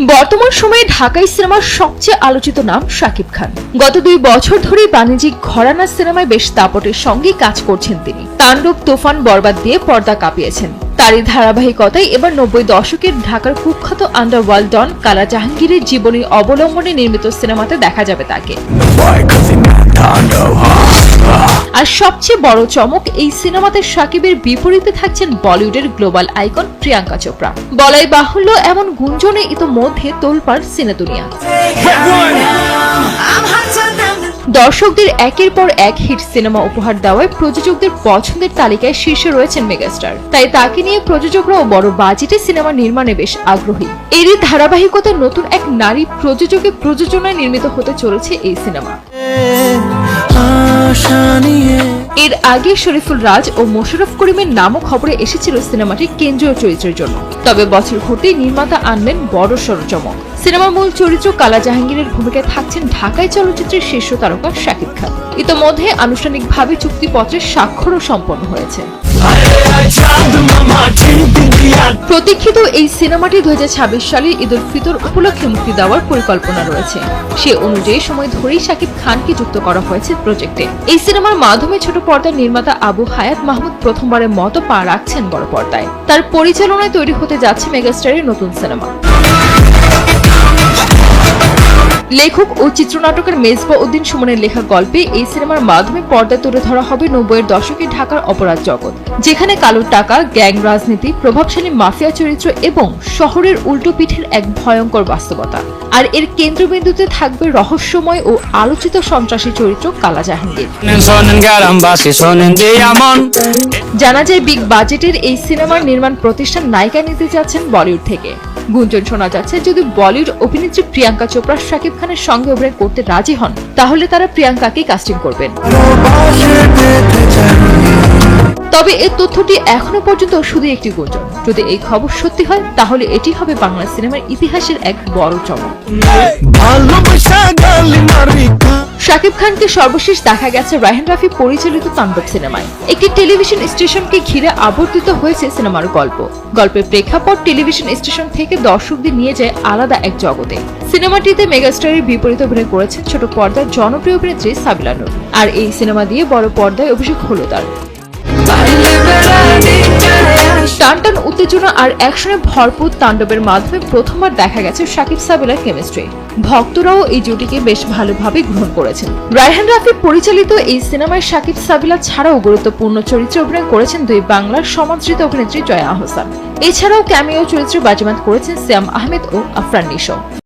বর্তমান সময়ে ঢাকাই সিনেমার সবচেয়ে আলোচিত নাম শাকিব খান। গত 2 বছর ধরে বাণিজ্যিক ঘরানা সিনেমায় বেশ দাপটের সঙ্গে কাজ করছেন তিনি। তাণ্ডব, তুফান, বরবাদ দিয়ে পর্দা কাঁপিয়েছেন। তারই ধারাবাহিকতায় এবার 90 দশকের ঢাকার কুখ্যাত আন্ডারওয়ার্ল্ড ডন কালা জাহাঙ্গীরের জীবনী অবলম্বনে নির্মিত সিনেমাতে দেখা যাবে তাকে। আর সবচেয়ে বড় চমক, এই সিনেমাতে শাকিবের বিপরীতে থাকছেন বলিউডের গ্লোবাল আইকন প্রিয়াঙ্কা চোপড়া। বলাই বাহুল্য, এমন গুঞ্জনে ইতোমধ্যে তোলপাড় সিনে দুনিয়া। দর্শকদের একের পর এক হিট সিনেমা উপহার দেওয়ায় প্রযোজকদের পছন্দের তালিকায় শীর্ষে রয়েছেন মেগাস্টার। তাই তাকে নিয়ে প্রযোজকরাও বড় বাজেটে সিনেমা নির্মাণে বেশ আগ্রহী। এরই ধারাবাহিকতায় নতুন এক নারী প্রযোজকের প্রযোজনায় নির্মিত হতে চলেছে এই সিনেমা। এর আগে শরীফুল রাজ ও মোশাররফ করিমের নামও খবরে এসেছিল সিনেমাটির কেন্দ্রীয় চরিত্রের জন্য। তবে বছর ঘুরতেই নির্মাতা আনলেন বড়সড় চমক। সিনেমার মূল চরিত্র কালা জাহাঙ্গীরের ভূমিকায় থাকছেন ঢাকাই চলচ্চিত্রের শীর্ষ তারকা শাকিব খান। ইতোমধ্যে আনুষ্ঠানিকভাবে চুক্তিপত্রের স্বাক্ষরও সম্পন্ন হয়েছে। প্রতীক্ষিত এই সিনেমাটি 2026 সালে ঈদুল ফিতর উপলক্ষে মুক্তি দেওয়ার পরিকল্পনা রয়েছে। সে অনুযায়ী সময় ধরেই শাকিব খানকে যুক্ত করা হয়েছে প্রজেক্টে। এই সিনেমার মাধ্যমে ছোট পর্দার নির্মাতা আবু হায়াত মাহমুদ প্রথমবারের মতো পা রাখছেন বড় পর্দায়। তার পরিচালনায় তৈরি হতে যাচ্ছে মেগাস্টারের নতুন সিনেমা। লেখক ও চিত্রনাটকের মেজবা উদ্দিন সুমনের লেখা গল্পে এই সিনেমার মাধ্যমে পর্দায় তুলে ধরা হবে 90-এর দশকে ঢাকার অপরাধ জগৎ, যেখানে কালো টাকা, গ্যাং রাজনীতি, প্রভাবশালী মাফিয়া চরিত্র এবং শহরের উল্টো পিঠের এক ভয়ঙ্কর বাস্তবতা। আর এর কেন্দ্রবিন্দুতে থাকবে রহস্যময় ও আলোচিত সন্ত্রাসী চরিত্র কালা জাহাঙ্গীর। জানা যায়, বিগ বাজেটের এই সিনেমার নির্মাণ প্রতিষ্ঠান নায়িকা নিতে যাচ্ছেন বলিউড থেকে। গুঞ্জন শোনা যাচ্ছে, যদি বলিউড অভিনেত্রী প্রিয়াঙ্কা চোপড়া শাকিব খানের সঙ্গে অভিনয় করতে রাজি হন, তাহলে তারা প্রিয়াঙ্কাকে কাস্টিং করবেন। তবে এই তথ্যটি এখনো পর্যন্ত শুধু একটি গুঞ্জন। যদি এই খবর সত্যি হয়, তাহলে এটি হবে বাংলা সিনেমার ইতিহাসের এক বড় চমক। শাকিব খানকে সর্বশেষ দেখা গেছে রায়হান রাফি পরিচালিত তাণ্ডব সিনেমায়। একটি টেলিভিশন স্টেশনকে ঘিরে আবর্তিত হয়েছে সিনেমার গল্প। গল্পের প্রেক্ষাপট টেলিভিশন স্টেশন থেকে দর্শকদের নিয়ে যায় আলাদা এক জগতে। সিনেমাটিতে মেগাস্টারের বিপরীতে অভিনয় করেছেন ছোট পর্দার জনপ্রিয় অভিনেত্রী সাবিলা নূর। আর এই সিনেমা দিয়ে বড় পর্দায় অভিষেক হলো তার। টানটান উত্তেজনা আর অ্যাকশনে ভরপুর তাণ্ডবের মাধ্যমে প্রথমবার দেখা গেছে শাকিব সাবিলার কেমিস্ট্রি। ভক্তরাও এই জুটিকে বেশ ভালোভাবে গ্রহণ করেছেন। রায়হান রাফি পরিচালিত এই সিনেমায় শাকিব সাবিলা ছাড়াও গুরুত্বপূর্ণ চরিত্রে অভিনয় করেছেন 2 বাংলার সমাদৃত অভিনেত্রী জয়া আহসান। এছাড়াও ক্যামিও চরিত্রে বাজিমাত করেছেন সিয়াম আহমেদ ও আফরান নিশো।